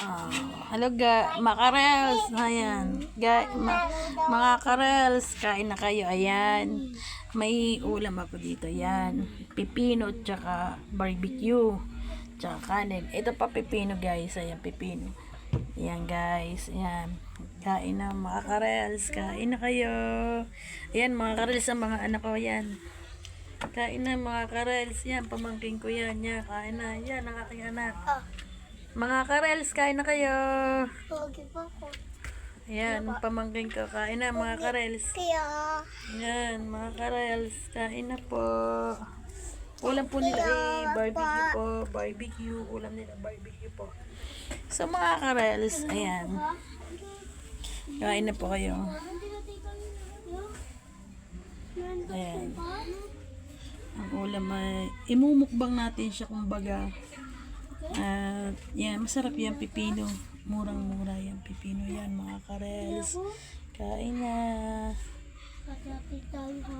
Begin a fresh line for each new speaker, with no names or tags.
Ah, hello makarels, ayan. Mga karels, kain na kayo, ayan. May ulam ako dito, ayan. Pipino, tsaka barbecue, tsaka kanin. Ito pa pipino guys, ayan pipino. Ayan guys, ayan. Kain na mga karels, kain na kayo. Ayan mga karels, ang mga anak ko, ayan. Kain na mga karels, yan, pamangking ko yan, yan, kain na, yan ang aking anak. Mga karels, kain na kayo.
Okay po po.
Ayan, pamangkin ko. Kain na mga karels.
Kaya,
Ayan, mga karels. Kain na po. Ulam po nila barbecue po. Barbecue. Ulam nila barbecue po. So mga karels, ayan. Kain na po kayo. Ayan. Ang ulam ay imumukbang natin siya kumbaga. At yan, masarap yan pipino. Murang-mura yan pipino yan mga karels. Kain na.
Pati tayo ha.